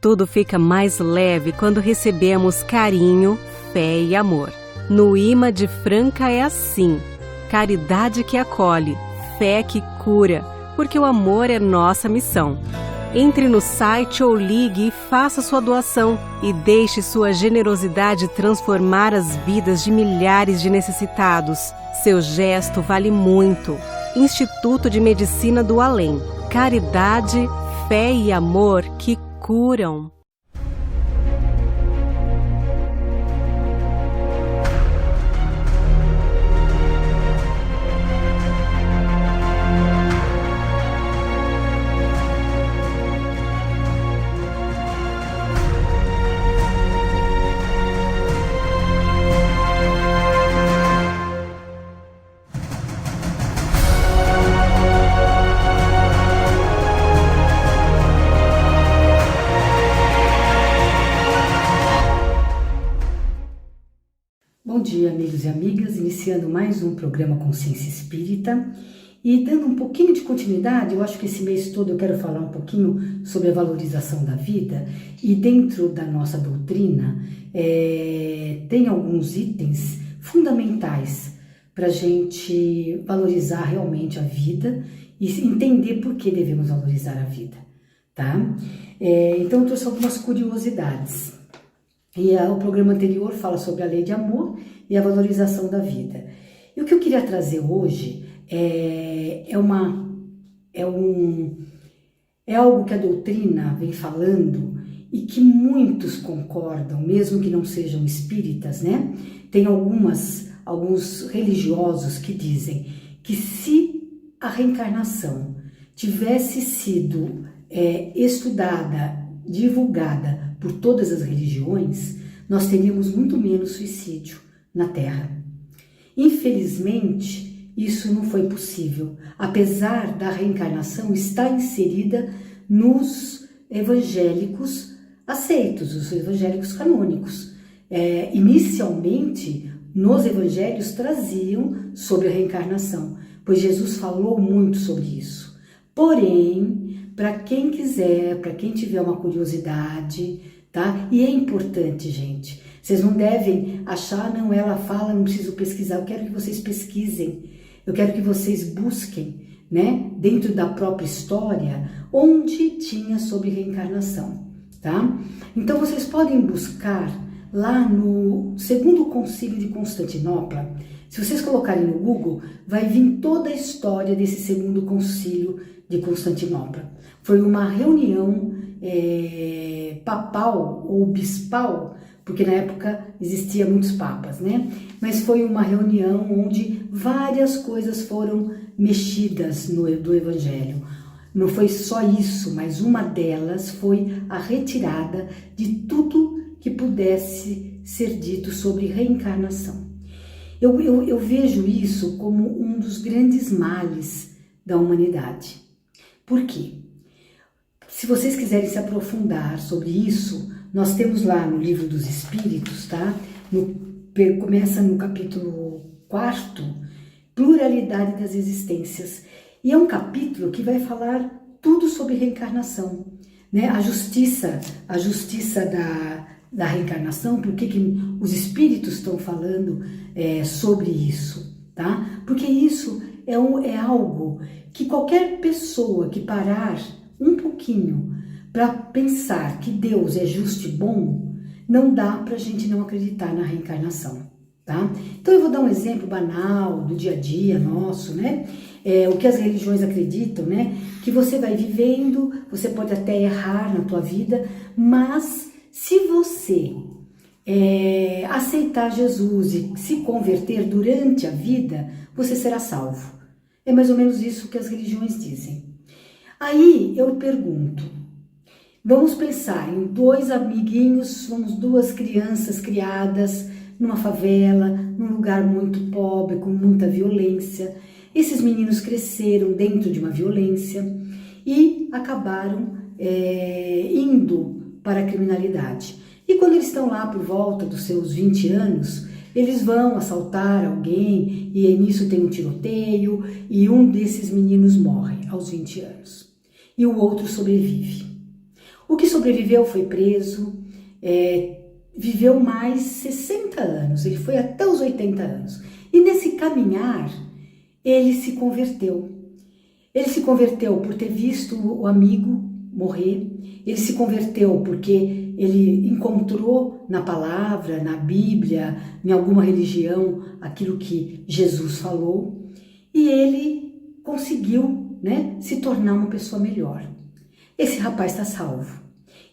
Tudo fica mais leve quando recebemos carinho, fé e amor. No imã de Franca é assim: caridade que acolhe, fé que cura, porque o amor é nossa missão. Entre no site ou ligue e faça sua doação e deixe sua generosidade transformar as vidas de milhares de necessitados. Seu gesto vale muito. Instituto de Medicina do Além. Caridade, fé e amor que curam. Bom dia, amigos e amigas, iniciando mais um programa Consciência Espírita e dando um pouquinho de continuidade. Eu acho que esse mês todo eu quero falar um pouquinho sobre a valorização da vida, e dentro da nossa doutrina tem alguns itens fundamentais para a gente valorizar realmente a vida e entender por que devemos valorizar a vida, tá? Então eu trouxe algumas curiosidades. E o programa anterior fala sobre a lei de amor e a valorização da vida. E o que eu queria trazer hoje é algo que a doutrina vem falando e que muitos concordam, mesmo que não sejam espíritas, né? Tem alguns religiosos que dizem que se a reencarnação tivesse sido estudada, divulgada por todas as religiões, nós teríamos muito menos suicídio na Terra. Infelizmente, isso não foi possível, apesar da reencarnação estar inserida nos evangélicos aceitos, os evangélicos canônicos. Inicialmente, nos evangelhos traziam sobre a reencarnação, pois Jesus falou muito sobre isso. Porém, para quem quiser, para quem tiver uma curiosidade, tá? E é importante, gente. Vocês não devem achar, não, ela fala, não preciso pesquisar. Eu quero que vocês pesquisem. Eu quero que vocês busquem, né? Dentro da própria história, onde tinha sobre reencarnação, tá? Então, vocês podem buscar lá no Segundo Concílio de Constantinopla. Se vocês colocarem no Google, vai vir toda a história desse Segundo Concílio de Constantinopla. Foi uma reunião papal ou bispal, porque na época existia muitos papas, né? Mas foi uma reunião onde várias coisas foram mexidas do Evangelho. Não foi só isso, mas uma delas foi a retirada de tudo que pudesse ser dito sobre reencarnação. Eu vejo isso como um dos grandes males da humanidade. Por quê? Se vocês quiserem se aprofundar sobre isso, nós temos lá no Livro dos Espíritos, tá? Começa no capítulo 4, Pluralidade das Existências. E é um capítulo que vai falar tudo sobre reencarnação, né? A justiça da reencarnação, por que os espíritos estão falando sobre isso, tá? Porque isso é algo que qualquer pessoa que parar um pouquinho para pensar que Deus é justo e bom, não dá para a gente não acreditar na reencarnação, tá? Então eu vou dar um exemplo banal do dia a dia nosso, né? O que as religiões acreditam, né? Que você vai vivendo, você pode até errar na tua vida, mas se você aceitar Jesus e se converter durante a vida, você será salvo. É mais ou menos isso que as religiões dizem. Aí eu pergunto, vamos pensar em dois amiguinhos, somos duas crianças criadas numa favela, num lugar muito pobre, com muita violência. Esses meninos cresceram dentro de uma violência e acabaram indo para a criminalidade. E quando eles estão lá por volta dos seus 20 anos, eles vão assaltar alguém e nisso tem um tiroteio e um desses meninos morre aos 20 anos e o outro sobrevive. O que sobreviveu foi preso, viveu mais 60 anos, ele foi até os 80 anos. E nesse caminhar, ele se converteu. Ele se converteu por ter visto o amigo morrer, ele se converteu porque ele encontrou na palavra, na Bíblia, em alguma religião, aquilo que Jesus falou, e ele conseguiu, né, se tornar uma pessoa melhor. Esse rapaz está salvo.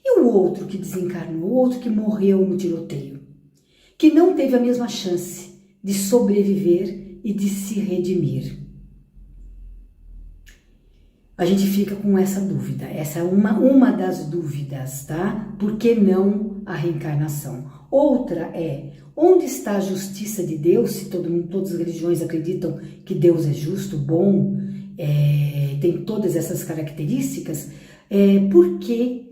E o outro que desencarnou, o outro que morreu no tiroteio, que não teve a mesma chance de sobreviver e de se redimir. A gente fica com essa dúvida, essa é uma das dúvidas, tá? Por que não a reencarnação? Outra é, onde está a justiça de Deus, se todas as religiões acreditam que Deus é justo, bom, tem todas essas características, por que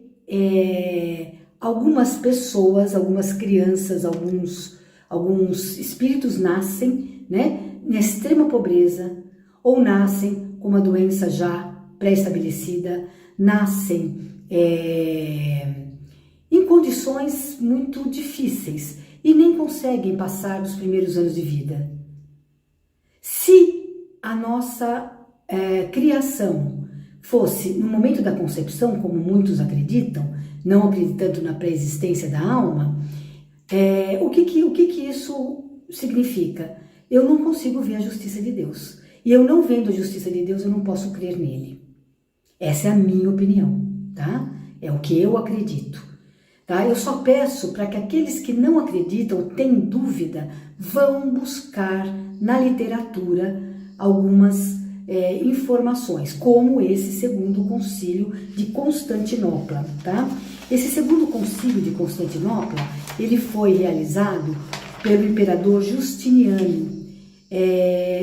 algumas pessoas, algumas crianças, alguns espíritos nascem, né, na extrema pobreza, ou nascem com uma doença já pré-estabelecida, nascem em condições muito difíceis e nem conseguem passar dos primeiros anos de vida. Se a nossa criação fosse no momento da concepção, como muitos acreditam, não acreditando na pré-existência da alma, o que isso significa? Eu não consigo ver a justiça de Deus. E eu não vendo a justiça de Deus, eu não posso crer nele. Essa é a minha opinião, tá? É o que eu acredito, tá? Eu só peço para que aqueles que não acreditam, têm dúvida, vão buscar na literatura algumas informações, como esse segundo concílio de Constantinopla, tá? Esse segundo concílio de Constantinopla, ele foi realizado pelo imperador Justiniano,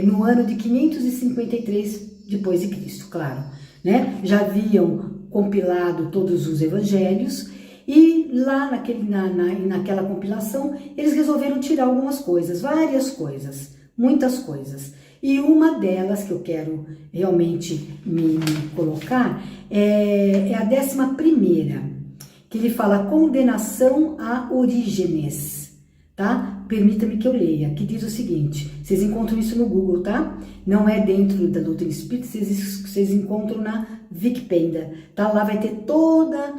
no ano de 553 depois de Cristo, claro, né? Já haviam compilado todos os evangelhos e lá naquela compilação eles resolveram tirar algumas coisas, várias coisas, muitas coisas. E uma delas que eu quero realmente me colocar é a 11ª, que ele fala condenação a Orígenes, tá? Permita-me que eu leia, que diz o seguinte, vocês encontram isso no Google, tá? Não é dentro da doutrina espírita, vocês encontram na Wikipedia, tá? Lá vai ter toda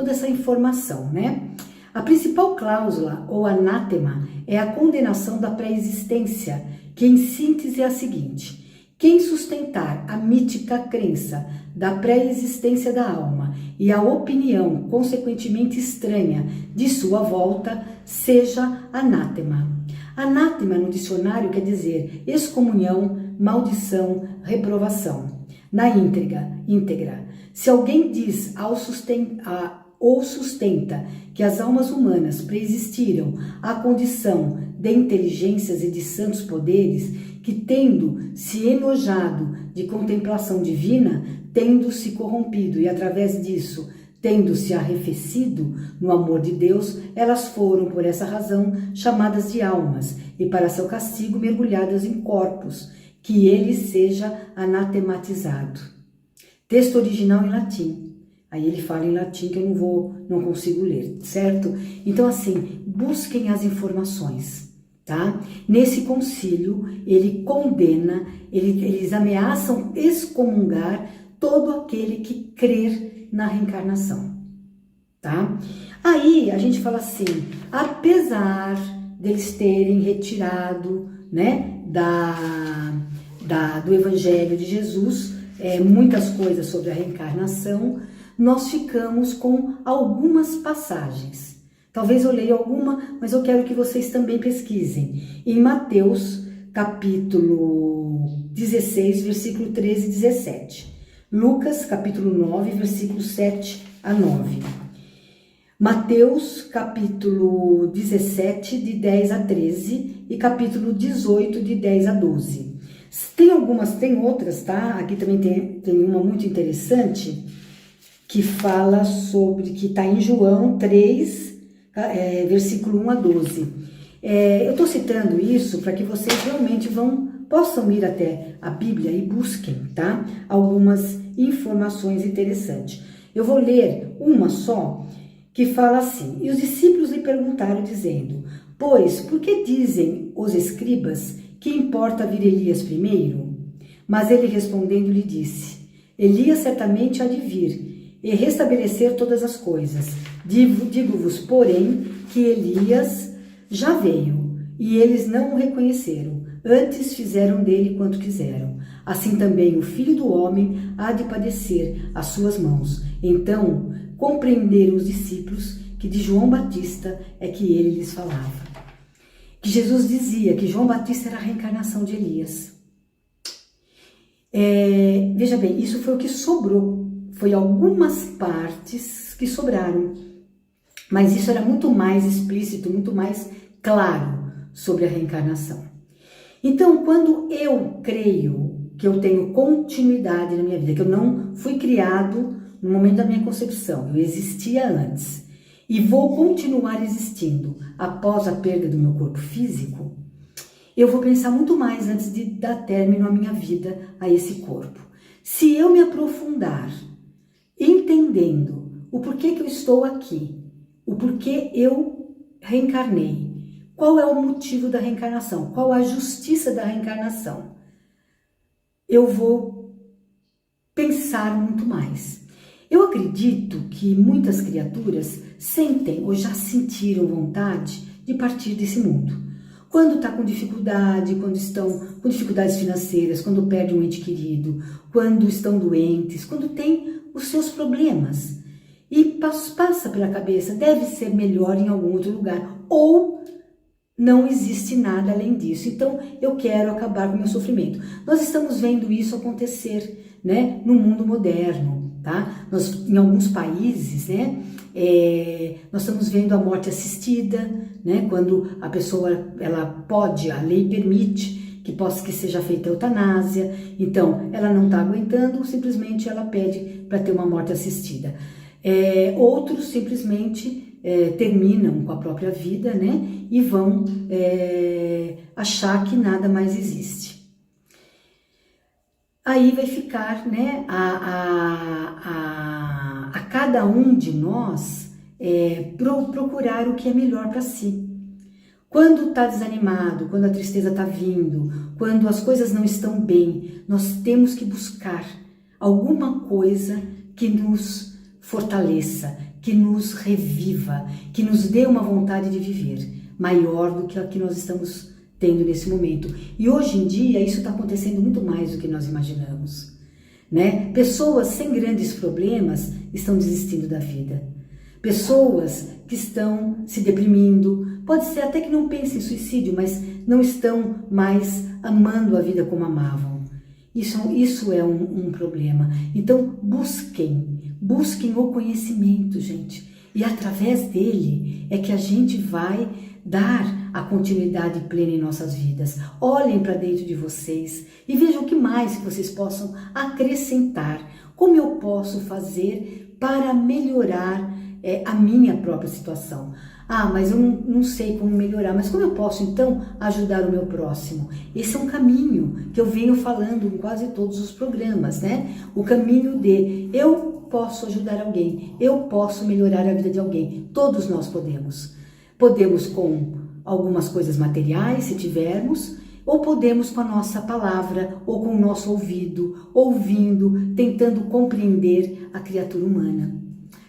essa informação, né? A principal cláusula, ou anátema, é a condenação da pré-existência, que em síntese é a seguinte: quem sustentar a mítica crença da pré-existência da alma e a opinião consequentemente estranha de sua volta, seja anátema. Anátema no dicionário quer dizer excomunhão, maldição, reprovação. Na íntegra, se alguém diz ou sustenta que as almas humanas preexistiram à condição de inteligências e de santos poderes, que tendo se enojado de contemplação divina, tendo se corrompido e através disso tendo se arrefecido no amor de Deus, elas foram por essa razão chamadas de almas e para seu castigo mergulhadas em corpos, que ele seja anatematizado. Texto original em latim. Aí ele fala em latim que eu não consigo ler, certo? Então assim, busquem as informações, tá? Nesse concílio, ele condena, eles ameaçam excomungar todo aquele que crer na reencarnação, tá? Aí a gente fala assim, apesar deles terem retirado, né, do Evangelho de Jesus, muitas coisas sobre a reencarnação, nós ficamos com algumas passagens. Talvez eu leia alguma, mas eu quero que vocês também pesquisem. Em Mateus, capítulo 16, versículo 13 e 17. Lucas, capítulo 9, versículos 7 a 9. Mateus, capítulo 17, de 10 a 13. E capítulo 18, de 10 a 12. Tem outras, tá? Aqui também tem uma muito interessante, que fala sobre, que está em João 3, versículo 1 a 12. Eu estou citando isso para que vocês realmente possam ir até a Bíblia e busquem, tá? Algumas informações interessantes. Eu vou ler uma só, que fala assim: e os discípulos lhe perguntaram, dizendo: pois, por que dizem os escribas que importa vir Elias primeiro? Mas ele respondendo lhe disse: Elias certamente há de vir e restabelecer todas as coisas. Digo-vos, porém, que Elias já veio, e eles não o reconheceram. Antes fizeram dele quanto quiseram. Assim também o Filho do Homem há de padecer às suas mãos. Então compreenderam os discípulos que de João Batista é que ele lhes falava. Que Jesus dizia que João Batista era a reencarnação de Elias. Veja bem, isso foi o que sobrou. Foi algumas partes que sobraram. Mas isso era muito mais explícito, muito mais claro sobre a reencarnação. Então, quando eu creio que eu tenho continuidade na minha vida, que eu não fui criado no momento da minha concepção, eu existia antes e vou continuar existindo após a perda do meu corpo físico, eu vou pensar muito mais antes de dar término à minha vida, a esse corpo. Se eu me aprofundar entendendo o porquê que eu estou aqui, o porquê eu reencarnei, qual é o motivo da reencarnação, qual a justiça da reencarnação, eu vou pensar muito mais. Eu acredito que muitas criaturas sentem ou já sentiram vontade de partir desse mundo. Quando está com dificuldade, quando estão com dificuldades financeiras, quando perdem um ente querido, quando estão doentes, quando tem os seus problemas. E passa pela cabeça, deve ser melhor em algum outro lugar. Ou não existe nada além disso. Então, eu quero acabar com o meu sofrimento. Nós estamos vendo isso acontecer, né, no mundo moderno, tá? Em alguns países, né, nós estamos vendo a morte assistida, né, quando a pessoa, ela pode, a lei permite que seja feita a eutanásia. Então, ela não está aguentando, simplesmente ela pede para ter uma morte assistida. Outros simplesmente terminam com a própria vida, né, e vão achar que nada mais existe. Aí vai ficar, né, a cada um de nós procurar o que é melhor para si. Quando está desanimado, quando a tristeza está vindo, quando as coisas não estão bem, nós temos que buscar alguma coisa que nos fortaleça, que nos reviva, que nos dê uma vontade de viver maior do que a que nós estamos tendo nesse momento. E hoje em dia isso está acontecendo muito mais do que nós imaginamos, né? Pessoas sem grandes problemas estão desistindo da vida. Pessoas que estão se deprimindo, pode ser até que não pensem em suicídio, mas não estão mais amando a vida como amavam. Isso é um problema. Então busquem o conhecimento, gente. E através dele é que a gente vai dar a continuidade plena em nossas vidas. Olhem para dentro de vocês e vejam o que mais que vocês possam acrescentar. Como eu posso fazer para melhorar a minha própria situação? Ah, mas eu não sei como melhorar, mas como eu posso então ajudar o meu próximo? Esse é um caminho que eu venho falando em quase todos os programas, né? O caminho de eu posso ajudar alguém, eu posso melhorar a vida de alguém. Todos nós podemos. Podemos com algumas coisas materiais, se tivermos, ou podemos com a nossa palavra, ou com o nosso ouvido, ouvindo, tentando compreender a criatura humana,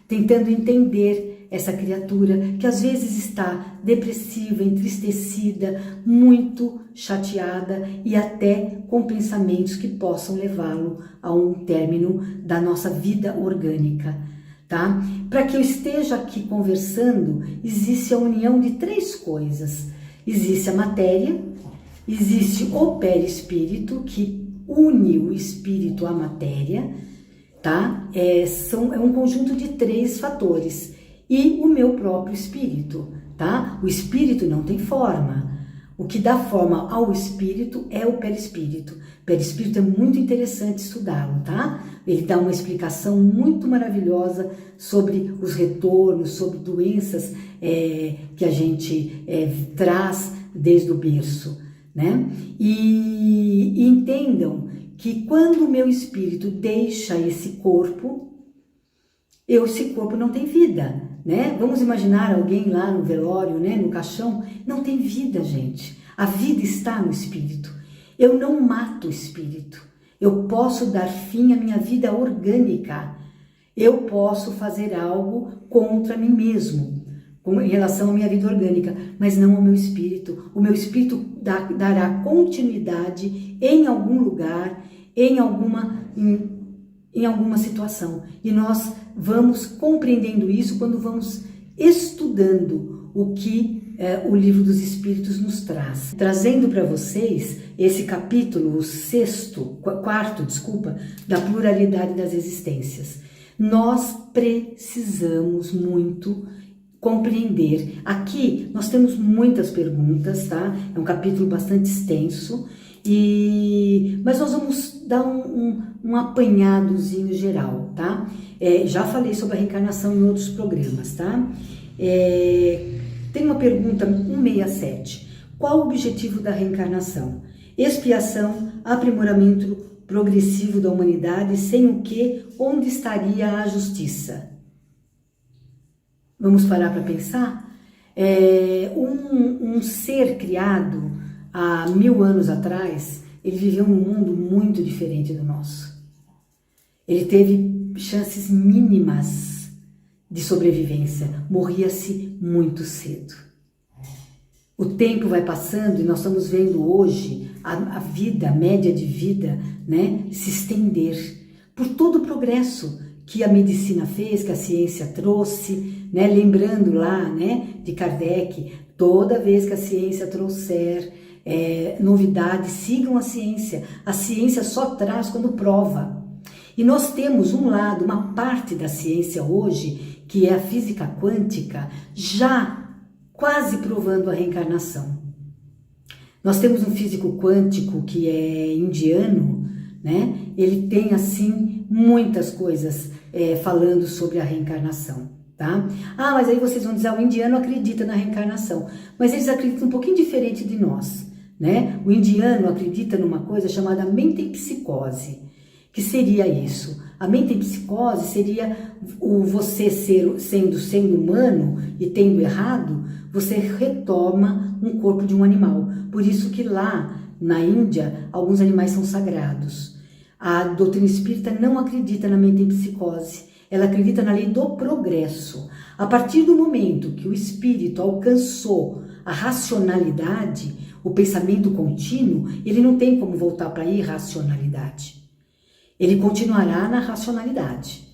tentando entender essa criatura que às vezes está depressiva, entristecida, muito chateada e até com pensamentos que possam levá-lo a um término da nossa vida orgânica, tá? Para que eu esteja aqui conversando, existe a união de três coisas. Existe a matéria, existe o perispírito, que une o espírito à matéria, tá? É um conjunto de três fatores. E o meu próprio espírito, tá? O espírito não tem forma. O que dá forma ao espírito é o perispírito. O perispírito é muito interessante estudá-lo, tá? Ele dá uma explicação muito maravilhosa sobre os retornos, sobre doenças que a gente traz desde o berço, né? E entendam que quando o meu espírito deixa esse corpo, esse corpo não tem vida, né? Vamos imaginar alguém lá no velório, né, no caixão, não tem vida, gente. A vida está no espírito. Eu não mato o espírito. Eu posso dar fim à minha vida orgânica. Eu posso fazer algo contra mim mesmo, em relação à minha vida orgânica, mas não ao meu espírito. O meu espírito dará continuidade em algum lugar, em alguma situação. E nós vamos compreendendo isso quando vamos estudando o que o Livro dos Espíritos nos traz. Trazendo para vocês esse capítulo, o quarto, da pluralidade das existências. Nós precisamos muito compreender. Aqui nós temos muitas perguntas, tá? É um capítulo bastante extenso, mas nós vamos dar um apanhadozinho geral, tá? Já falei sobre a reencarnação em outros programas, tá? Tem uma pergunta 167. Qual o objetivo da reencarnação? Expiação, aprimoramento progressivo da humanidade, sem o que, onde estaria a justiça? Vamos parar para pensar? Um ser criado há 1000 anos atrás, ele viveu num mundo muito diferente do nosso. Ele teve chances mínimas de sobrevivência, morria-se muito cedo. O tempo vai passando e nós estamos vendo hoje a vida, a média de vida, né, se estender por todo o progresso que a medicina fez, que a ciência trouxe, né, lembrando lá, né, de Kardec, toda vez que a ciência trouxer novidades, sigam a ciência só traz quando prova. E nós temos um lado, uma parte da ciência hoje, que é a física quântica, já quase provando a reencarnação. Nós temos um físico quântico que é indiano, né? Ele tem assim muitas coisas falando sobre a reencarnação, tá? Mas aí vocês vão dizer, o indiano acredita na reencarnação, mas eles acreditam um pouquinho diferente de nós, né? O indiano acredita numa coisa chamada mentempsicose. Que seria isso? A mentempsicose seria você sendo humano e tendo errado, você retoma um corpo de um animal. Por isso que lá na Índia, alguns animais são sagrados. A doutrina espírita não acredita na mentempsicose, ela acredita na lei do progresso. A partir do momento que o espírito alcançou a racionalidade, o pensamento contínuo, ele não tem como voltar para a irracionalidade. Ele continuará na racionalidade,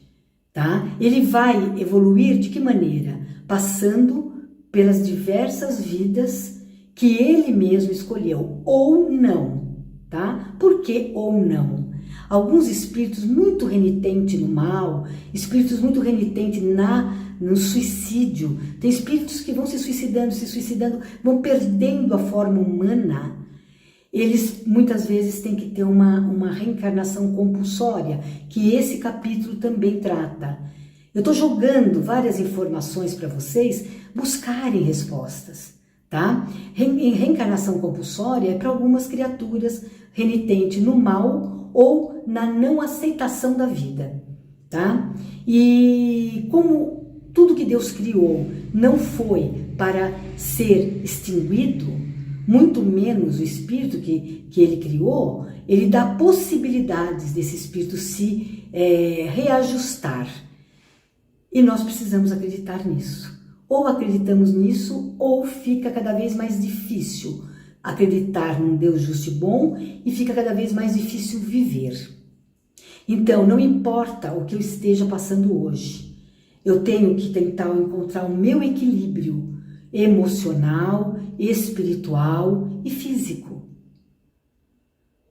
tá? Ele vai evoluir de que maneira? Passando pelas diversas vidas que ele mesmo escolheu, ou não, tá? Por que ou não? Alguns espíritos muito renitentes no mal, espíritos muito renitentes no suicídio, tem espíritos que vão se suicidando, vão perdendo a forma humana. Eles muitas vezes têm que ter uma reencarnação compulsória, que esse capítulo também trata. Eu estou jogando várias informações para vocês buscarem respostas, tá? Reencarnação compulsória é para algumas criaturas renitentes no mal ou na não aceitação da vida, tá? E como tudo que Deus criou não foi para ser extinguido, muito menos o espírito que ele criou, ele dá possibilidades desse espírito se reajustar. E nós precisamos acreditar nisso. Ou acreditamos nisso, ou fica cada vez mais difícil acreditar num Deus justo e bom, e fica cada vez mais difícil viver. Então, não importa o que eu esteja passando hoje, eu tenho que tentar encontrar o meu equilíbrio emocional, espiritual e físico.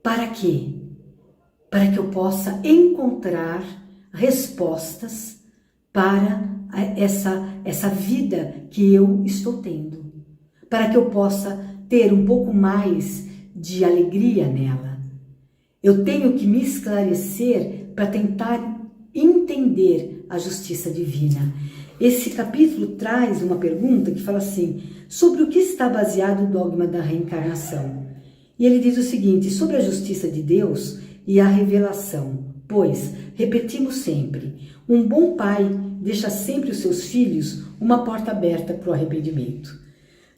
Para quê? Para que eu possa encontrar respostas para essa vida que eu estou tendo. Para que eu possa ter um pouco mais de alegria nela. Eu tenho que me esclarecer para tentar entender a justiça divina. Esse capítulo traz uma pergunta que fala assim, sobre o que está baseado o dogma da reencarnação? E ele diz o seguinte, sobre a justiça de Deus e a revelação, pois, repetimos sempre, um bom pai deixa sempre os seus filhos uma porta aberta para o arrependimento.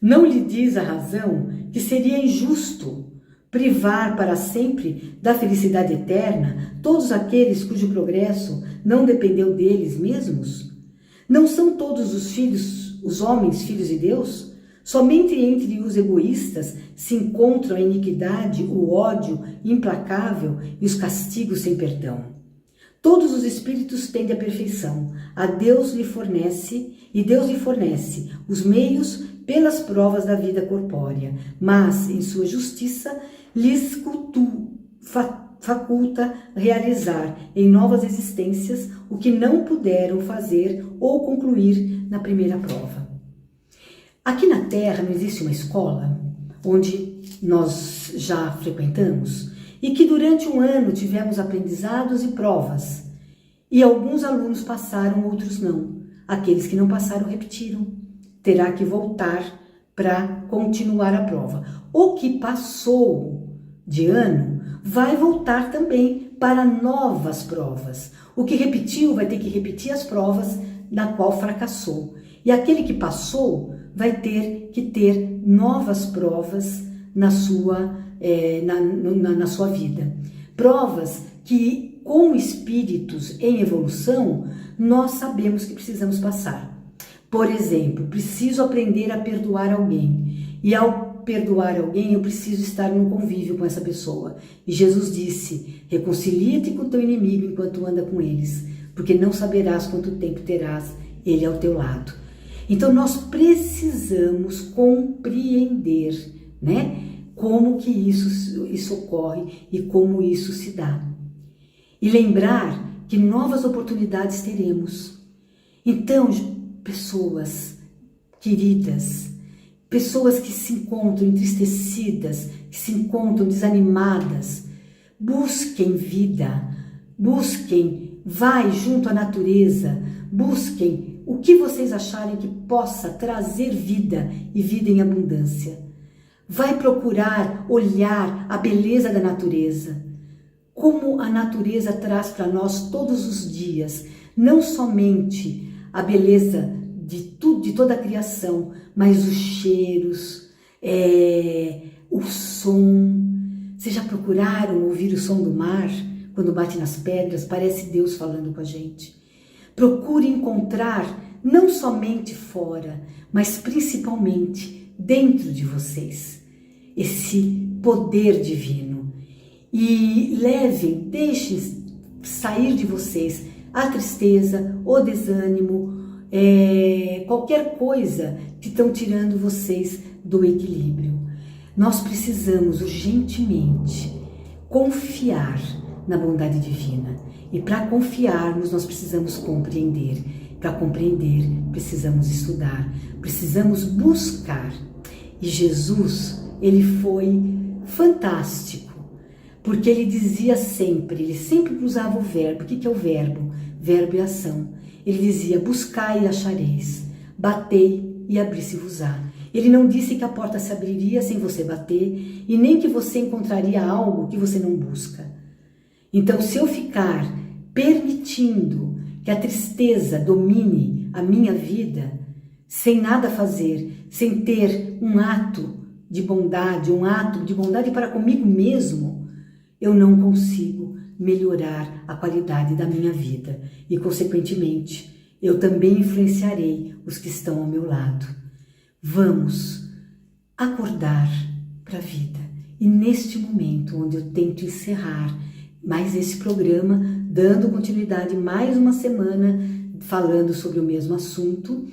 Não lhe diz a razão que seria injusto privar para sempre da felicidade eterna todos aqueles cujo progresso não dependeu deles mesmos? Não são todos os filhos, os homens, filhos de Deus? Somente entre os egoístas se encontram a iniquidade, o ódio implacável e os castigos sem perdão. Todos os espíritos tendem à perfeição. Deus lhe fornece os meios pelas provas da vida corpórea, mas em sua justiça lhes faculta realizar em novas existências o que não puderam fazer ou concluir na primeira prova. Aqui na Terra não existe uma escola onde nós já frequentamos e que durante um ano tivemos aprendizados e provas, e alguns alunos passaram, outros não. Aqueles que não passaram repetiram. Terá que voltar para continuar a prova. O que passou de ano vai voltar também para novas provas. O que repetiu vai ter que repetir as provas na qual fracassou. E aquele que passou vai ter que ter novas provas na sua vida. Provas que, como espíritos em evolução, nós sabemos que precisamos passar. Por exemplo, preciso aprender a perdoar alguém. E ao perdoar alguém, eu preciso estar num convívio com essa pessoa. E Jesus disse: reconcilia-te com o teu inimigo enquanto anda com eles, porque não saberás quanto tempo terás ele ao teu lado. Então nós precisamos compreender, né, como que isso ocorre e como isso se dá. E lembrar que novas oportunidades teremos. Então, pessoas queridas, pessoas que se encontram entristecidas, que se encontram desanimadas, busquem vida, vai junto à natureza, busquem o que vocês acharem que possa trazer vida e vida em abundância. Vai procurar olhar a beleza da natureza, como a natureza traz para nós todos os dias, não somente a beleza de tudo, de toda a criação, mas os cheiros, o som. Vocês já procuraram ouvir o som do mar quando bate nas pedras? Parece Deus falando com a gente. Procure encontrar não somente fora, mas principalmente dentro de vocês esse poder divino. E deixem sair de vocês a tristeza, o desânimo, qualquer coisa que estão tirando vocês do equilíbrio. Nós precisamos urgentemente confiar na bondade divina. E para confiarmos, nós precisamos compreender. Para compreender, precisamos estudar, precisamos buscar. E Jesus, ele foi fantástico, porque ele dizia sempre, ele sempre usava o verbo. O que é o verbo? Verbo e ação. Ele dizia: buscai e achareis, batei e abri-se-vos-á. Ele não disse que a porta se abriria sem você bater, e nem que você encontraria algo que você não busca. Então, se eu ficar permitindo que a tristeza domine a minha vida, sem nada fazer, sem ter um ato de bondade para comigo mesmo, eu não consigo melhorar a qualidade da minha vida e, consequentemente, eu também influenciarei os que estão ao meu lado. Vamos acordar para a vida. E neste momento, onde eu tento encerrar mais esse programa, dando continuidade mais uma semana, falando sobre o mesmo assunto,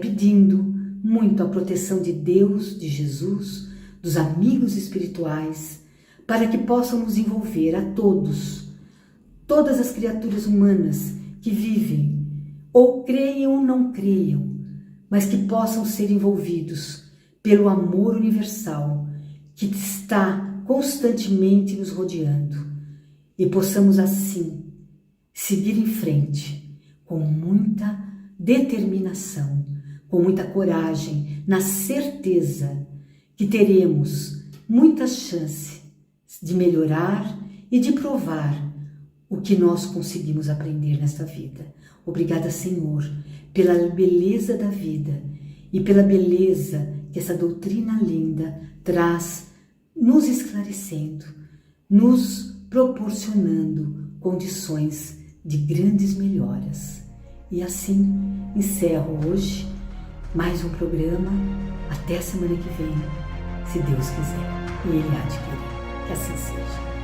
pedindo muito a proteção de Deus, de Jesus, dos amigos espirituais, para que possam nos envolver a todos, todas as criaturas humanas que vivem, ou creiam ou não creiam, mas que possam ser envolvidos pelo amor universal que está constantemente nos rodeando, e possamos assim seguir em frente com muita determinação, com muita coragem, na certeza que teremos muita chance de melhorar e de provar o que nós conseguimos aprender nesta vida. Obrigada, Senhor, pela beleza da vida e pela beleza que essa doutrina linda traz, nos esclarecendo, nos proporcionando condições de grandes melhoras. E assim encerro hoje mais um programa. Até a semana que vem, se Deus quiser, e Ele há de querer. Que assim seja.